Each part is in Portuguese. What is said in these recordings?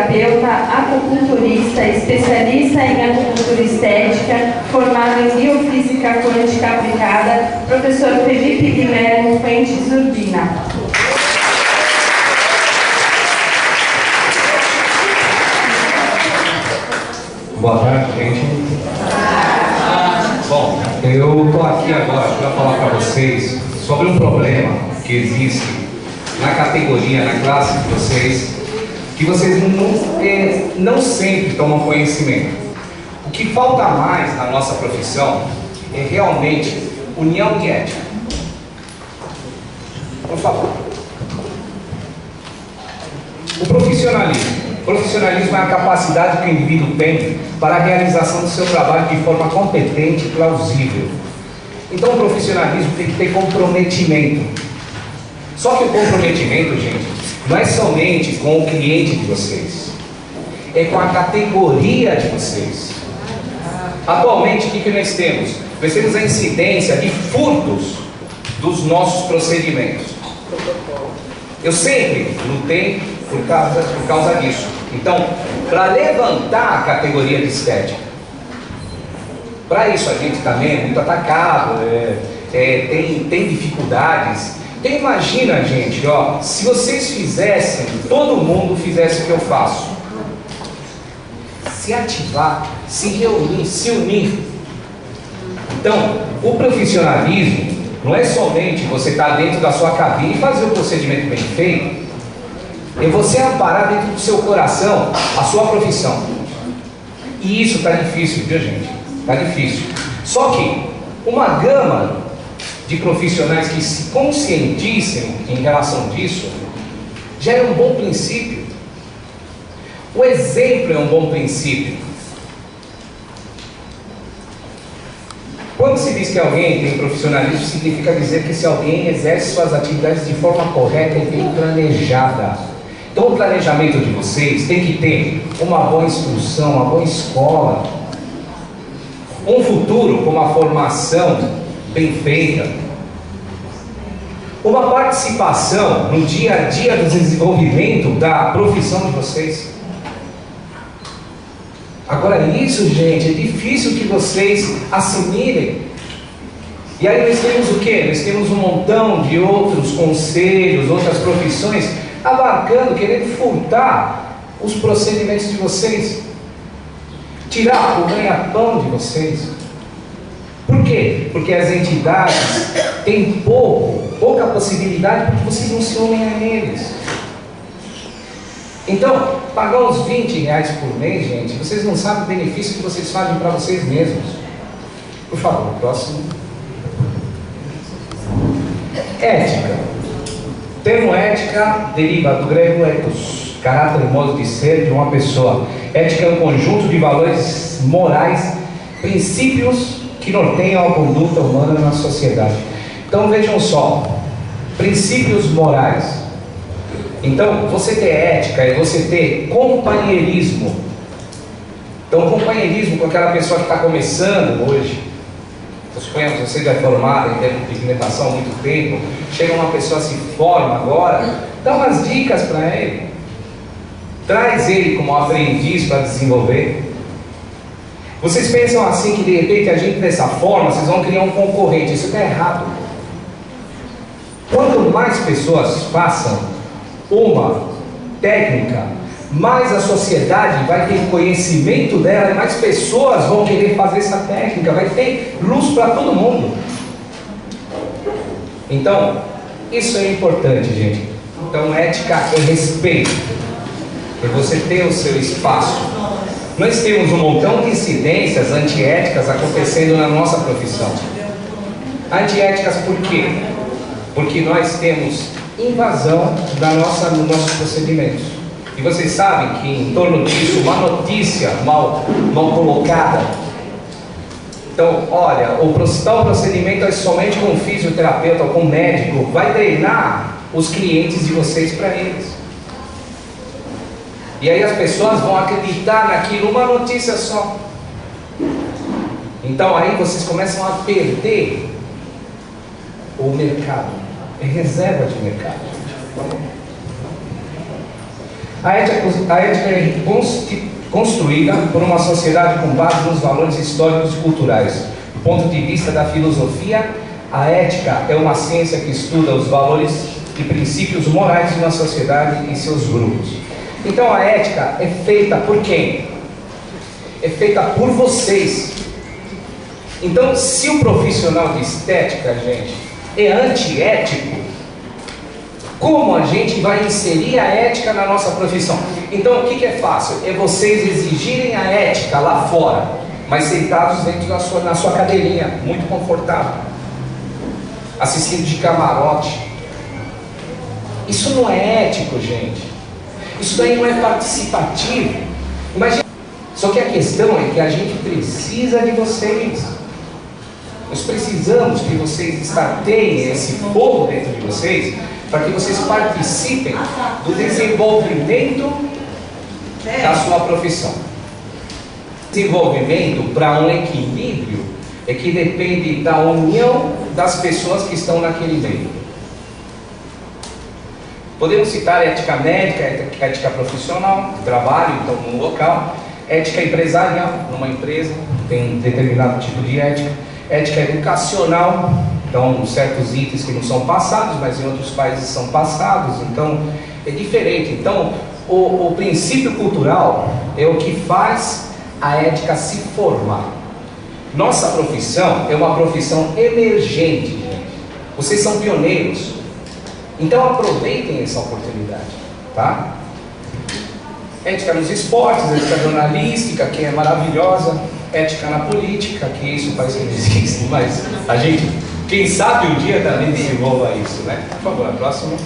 fisioterapeuta, acupunturista, especialista em acupuntura estética, formado em biofísica quântica aplicada, professor Felipe Guilherme Fuentes Urbina. Boa tarde, gente. Bom, eu estou aqui agora para falar para vocês sobre um problema que existe na categoria, na classe de vocês, que vocês não sempre tomam conhecimento. O que falta mais na nossa profissão é realmente união de ética. Por favor. O profissionalismo. O profissionalismo é a capacidade que o indivíduo tem para a realização do seu trabalho de forma competente e plausível. Então o profissionalismo tem que ter comprometimento. Só que o comprometimento, gente, não é somente com o cliente de vocês, é com a categoria de vocês. Atualmente, o que nós temos? Nós temos a incidência de furtos dos nossos procedimentos. Eu sempre lutei por causa disso. Então, para levantar a categoria de estética, para isso a gente também é muito atacado, tem dificuldades. Então imagina, gente, ó, se vocês fizessem, todo mundo fizesse o que eu faço, se ativar, se reunir, se unir. Então, o profissionalismo não é somente você estar dentro da sua cabine e fazer o procedimento bem feito, é você amparar dentro do seu coração a sua profissão. E isso está difícil, viu, gente? Está difícil. Só que uma gama de profissionais que se conscientizem em relação disso já é um bom princípio. O exemplo é um bom princípio. Quando se diz que alguém tem profissionalismo, significa dizer que esse alguém exerce suas atividades de forma correta e bem planejada. Então o planejamento de vocês tem que ter uma boa instrução, uma boa escola, um futuro com uma formação bem feita, uma participação no dia a dia do desenvolvimento da profissão de vocês. Agora isso, gente, é difícil que vocês assimilem. E aí nós temos o quê? Nós temos um montão de outros conselhos, outras profissões, abarcando, querendo furtar os procedimentos de vocês, tirar o ganha-pão de vocês. Por quê? Porque as entidades têm pouca possibilidade, porque vocês não se unem a eles. Então, pagar uns 20 reais por mês, gente, vocês não sabem o benefício que vocês fazem para vocês mesmos. Por favor, próximo. Ética. O termo ética deriva do grego ethos, caráter, modo de ser de uma pessoa. Ética é um conjunto de valores morais, princípios que norteiam a conduta humana na sociedade. Então vejam só, princípios morais. Então você ter ética é você ter companheirismo. Então companheirismo com aquela pessoa que está começando hoje. Suponhamos que você já é formado em termos de pigmentação há muito tempo, chega uma pessoa, se forma agora, dá umas dicas para ele, traz ele como aprendiz para desenvolver. Vocês pensam assim que de repente a gente dessa forma, vocês vão criar um concorrente, isso está errado. Quanto mais pessoas façam uma técnica, mais a sociedade vai ter conhecimento dela e mais pessoas vão querer fazer essa técnica, vai ter luz para todo mundo. Então, isso é importante, gente. Então, ética é respeito, é você ter o seu espaço. Nós temos um montão de incidências antiéticas acontecendo na nossa profissão. Antiéticas por quê? Porque nós temos invasão dos nossos procedimentos. E vocês sabem que em torno disso, uma notícia mal colocada. Então, olha, o tal procedimento é somente com um fisioterapeuta ou com um médico, vai treinar os clientes de vocês para eles. E aí as pessoas vão acreditar naquilo, uma notícia só. Então aí vocês começam a perder o mercado. É reserva de mercado. A ética é construída por uma sociedade com base nos valores históricos e culturais. Do ponto de vista da filosofia, a ética é uma ciência que estuda os valores e princípios morais de uma sociedade e seus grupos. Então a ética é feita por quem? É feita por vocês. Então, se o profissional de estética, gente, é antiético, como a gente vai inserir a ética na nossa profissão? Então, o que é fácil? É vocês exigirem a ética lá fora, mas sentados dentro na sua cadeirinha, muito confortável, assistindo de camarote. Isso não é ético, gente. Isso daí não é participativo. Imagina. Só que a questão é que a gente precisa de vocês. Nós precisamos que vocês estateiem esse povo dentro de vocês, para que vocês participem do desenvolvimento da sua profissão. Desenvolvimento para um equilíbrio é que depende da união das pessoas que estão naquele meio. Podemos citar ética médica, ética profissional, trabalho, então, num local, ética empresarial, numa empresa, tem um determinado tipo de ética, ética educacional, então certos itens que não são passados, mas em outros países são passados, então é diferente. Então, o princípio cultural é o que faz a ética se formar. Nossa profissão é uma profissão emergente, gente. Vocês são pioneiros. Então aproveitem essa oportunidade, tá? Ética nos esportes, ética jornalística, que é maravilhosa, ética na política, que isso parece que não existe, mas a gente, quem sabe um dia também desenvolva isso, né? Por favor, próximo.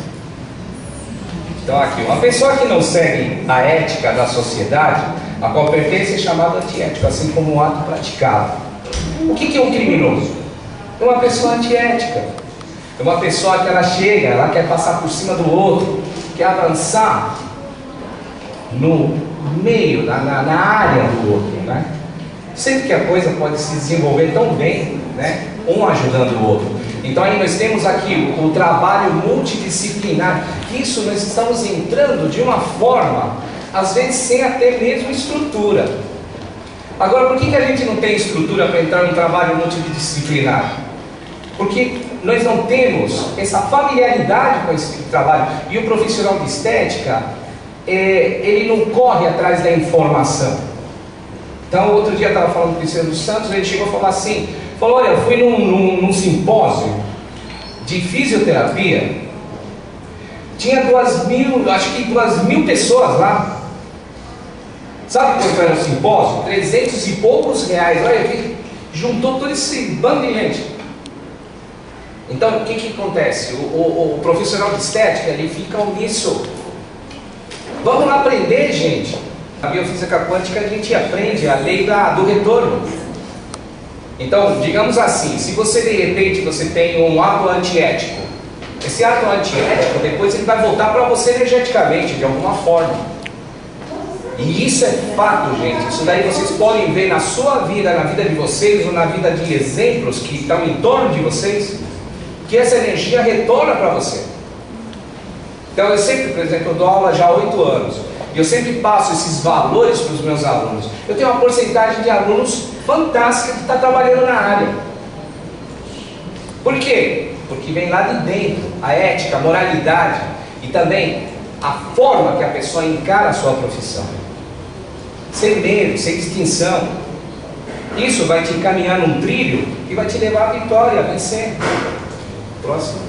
Então aqui, uma pessoa que não segue a ética da sociedade a qual pertence é chamada antiético, assim como um ato praticado. O que é um criminoso? É uma pessoa antiética. É uma pessoa que ela chega, ela quer passar por cima do outro, quer avançar no meio, na área do outro, né? Sempre que a coisa pode se desenvolver tão bem, né? Um ajudando o outro. Então aí nós temos aqui o trabalho multidisciplinar. Isso nós estamos entrando de uma forma, às vezes sem até mesmo estrutura. Agora, por que a gente não tem estrutura para entrar num trabalho multidisciplinar? Porque nós não temos essa familiaridade com esse tipo de trabalho. E o profissional de estética, ele não corre atrás da informação. Então, outro dia eu estava falando com o Cristiano dos Santos, ele chegou a falar assim, falou, olha, eu fui num simpósio de fisioterapia, tinha 2.000, acho que 2.000 pessoas lá. Sabe quanto era o simpósio? 300 e poucos reais. Olha aqui, juntou todo esse bando de gente. Então, o que acontece? O profissional de estética, ele fica omisso. Vamos lá aprender, gente. Na biofísica quântica a gente aprende a lei do retorno. Então, digamos assim, se você de repente você tem um ato antiético, esse ato antiético, depois ele vai voltar para você energeticamente, de alguma forma. E isso é fato, gente. Isso daí vocês podem ver na sua vida, na vida de vocês, ou na vida de exemplos que estão em torno de vocês, que essa energia retorna para você. Então eu sempre, por exemplo, eu dou aula já há 8 anos, e eu sempre passo esses valores para os meus alunos. Eu tenho uma porcentagem de alunos fantástica que está trabalhando na área. Por quê? Porque vem lá de dentro a ética, a moralidade e também a forma que a pessoa encara a sua profissão. Sem medo, sem distinção. Isso vai te encaminhar num trilho que vai te levar à vitória, a vencer. Próximo.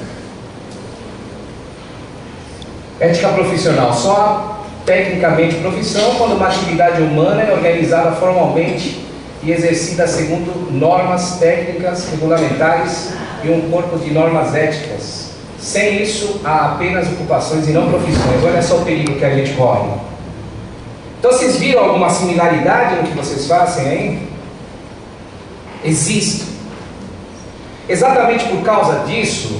Ética profissional. Só tecnicamente profissão quando uma atividade humana é organizada formalmente e exercida segundo normas técnicas regulamentares e um corpo de normas éticas. Sem isso, há apenas ocupações e não profissões. Olha só o perigo que a gente corre. Então, vocês viram alguma similaridade no que vocês fazem aí? Existe. Exatamente por causa disso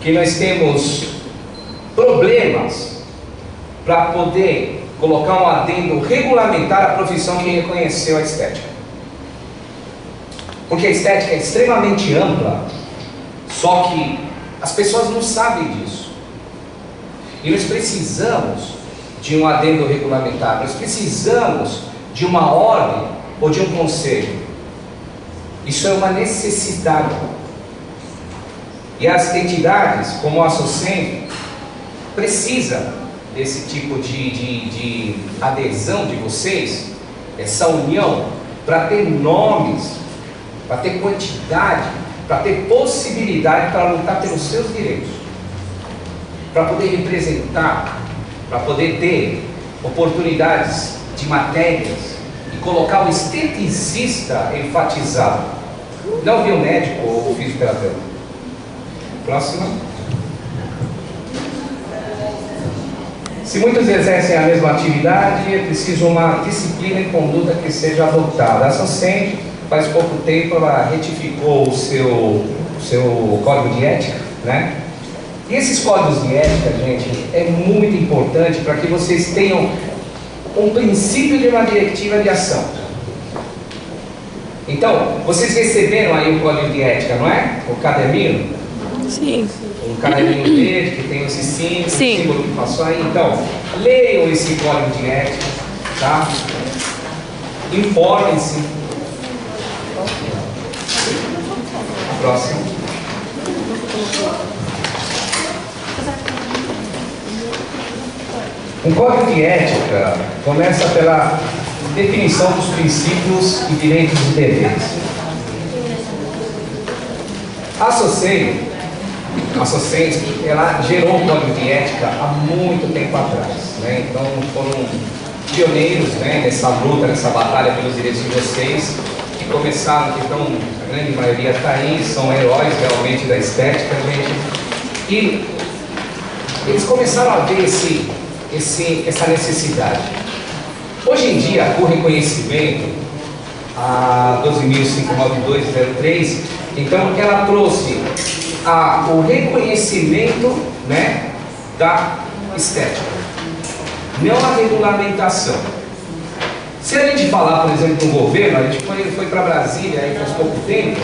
que nós temos problemas para poder colocar um adendo regulamentar a profissão que reconheceu a estética. Porque a estética é extremamente ampla, só que as pessoas não sabem disso. E nós precisamos de um adendo regulamentar, nós precisamos de uma ordem ou de um conselho. Isso é uma necessidade. E as entidades, como a SOCEM, precisa desse tipo de adesão de vocês, essa união, para ter nomes, para ter quantidade, para ter possibilidade para lutar pelos seus direitos, para poder representar, para poder ter oportunidades de matérias e colocar o esteticista enfatizado, não o biomédico ou o fisioterapeuta. Próxima. Se muitos exercem a mesma atividade, é preciso uma disciplina e conduta que seja adotada. A SOCEM, faz pouco tempo, ela retificou o seu código de ética, né? E esses códigos de ética, gente, é muito importante para que vocês tenham um princípio de uma diretiva de ação. Então, vocês receberam aí o código de ética, não é? O caderninho? Sim. Um caderninho verde que tem esse símbolo que passou aí. Então, leiam esse código de ética, tá? Informem-se. Próximo. Um código de ética começa pela definição dos princípios e direitos e deveres. A SOCEM, ela gerou um código de ética há muito tempo atrás, né? Então foram pioneiros, né, nessa luta, nessa batalha pelos direitos de vocês, que começaram, que estão, a grande maioria está aí, são heróis realmente da estética, gente. E eles começaram a ver essa necessidade. Hoje em dia, o reconhecimento, a 12.592/03, então ela trouxe o reconhecimento, né, da estética, não a regulamentação. Se a gente falar, por exemplo, do governo, a gente foi para Brasília aí faz pouco tempo.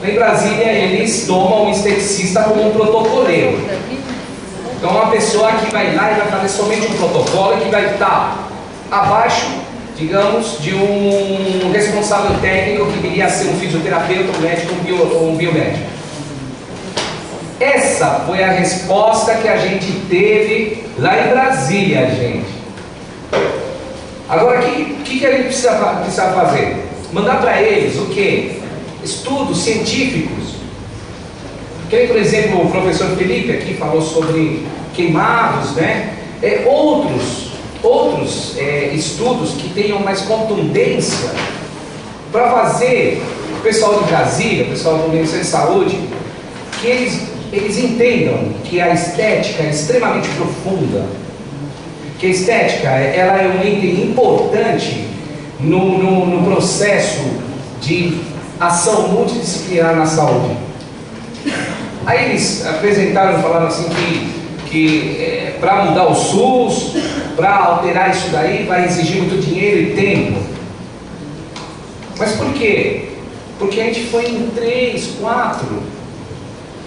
Em Brasília eles tomam um esteticista como um protocoleiro. Então uma pessoa que vai lá e vai fazer somente um protocolo e que vai estar abaixo, digamos, de um responsável técnico que viria a ser um fisioterapeuta, um médico ou um biomédico. Essa foi a resposta que a gente teve lá em Brasília, gente. Agora, o que a gente precisa fazer? Mandar para eles o quê? Estudos científicos. Quem, por exemplo, o professor Felipe aqui falou sobre queimados, né? Outros estudos que tenham mais contundência para fazer o pessoal de Brasília, o pessoal do Ministério da Saúde, que eles entendam que a estética é extremamente profunda, que a estética ela é um item importante no processo de ação multidisciplinar na saúde. Aí eles apresentaram, falaram assim que para mudar o SUS, para alterar isso daí, vai exigir muito dinheiro e tempo. Mas por quê? Porque a gente foi em 3, 4.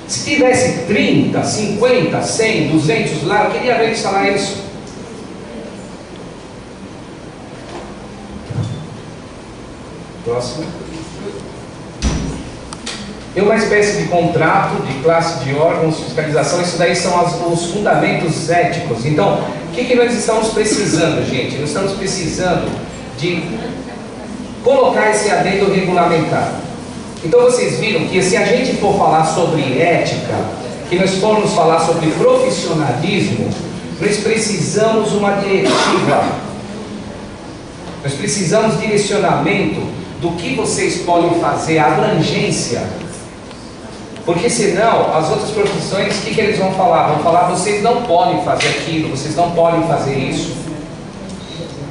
Se tivesse 30, 50, 100, 200 lá, eu queria ver eles falar isso. Próximo. Tem uma espécie de contrato, de classe de órgãos, fiscalização, isso daí são os fundamentos éticos. Então, o que nós estamos precisando, gente? Nós estamos precisando de colocar esse adendo regulamentar. Então vocês viram que se a gente for falar sobre ética, que nós formos falar sobre profissionalismo, nós precisamos uma diretiva, nós precisamos direcionamento do que vocês podem fazer, a abrangência, porque senão as outras profissões, o que eles vão falar? Vão falar, vocês não podem fazer aquilo, vocês não podem fazer isso.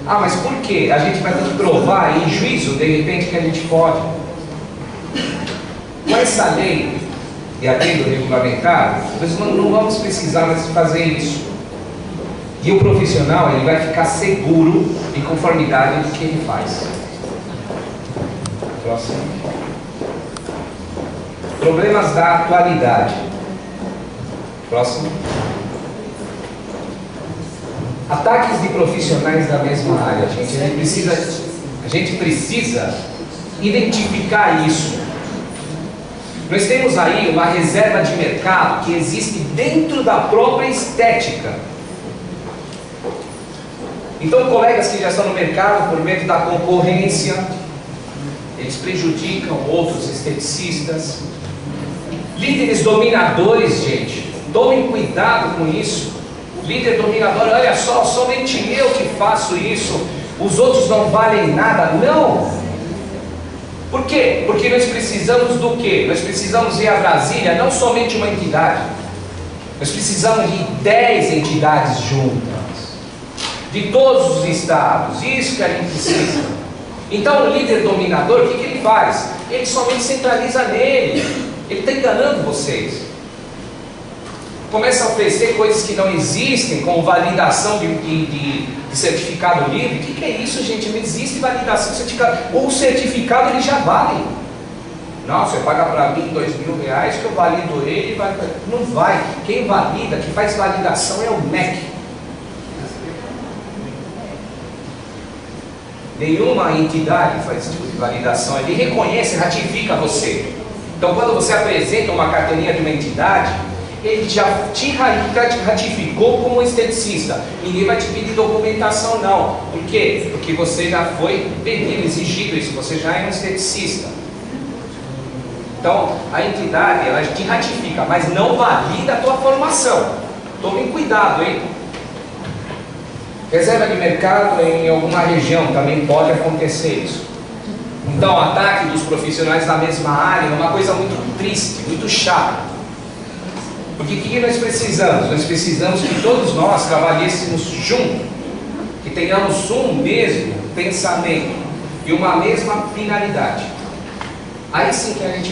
Ah, mas por quê? A gente vai ter que provar em juízo, de repente, que a gente pode. Com essa lei de adendo regulamentar, nós não vamos precisar mais fazer isso. E o profissional, ele vai ficar seguro em conformidade do que ele faz. Próximo. Problemas da atualidade. Próximo. Ataques de profissionais da mesma área, gente. A gente precisa identificar isso. Nós temos aí uma reserva de mercado que existe dentro da própria estética. Então, colegas que já estão no mercado por medo da concorrência, eles prejudicam outros esteticistas. Líderes dominadores, gente, tomem cuidado com isso. Líder dominador, olha só, somente eu que faço isso, os outros não valem nada. Não! Por quê? Porque nós precisamos do quê? Nós precisamos ir a Brasília, não somente uma entidade. Nós precisamos de 10 entidades juntas, de todos os estados. Isso que a gente precisa. Então o líder dominador, o que ele faz? Ele somente centraliza nele. Ele está enganando vocês. Começa a oferecer coisas que não existem, como validação de certificado livre. O que é isso, gente? Não existe validação de certificado. O certificado ele já vale. Não, você paga para mim R$2.000 que eu valido ele. Não vai. Quem valida, que faz validação é o MEC. Nenhuma entidade faz esse tipo de validação. Ele reconhece, ratifica você. Então, quando você apresenta uma carteirinha de uma entidade, ele já te ratificou como esteticista. Ninguém vai te pedir documentação, não. Por quê? Porque você já foi pedido, exigido isso. Você já é um esteticista. Então, a entidade, ela te ratifica, mas não valida a tua formação. Tomem cuidado, hein? Reserva de mercado em alguma região também pode acontecer isso. Então, o ataque dos profissionais da mesma área é uma coisa muito triste, muito chata. Porque o que nós precisamos? Nós precisamos que todos nós trabalhemos juntos, que tenhamos um mesmo pensamento e uma mesma finalidade. Aí sim que a gente vai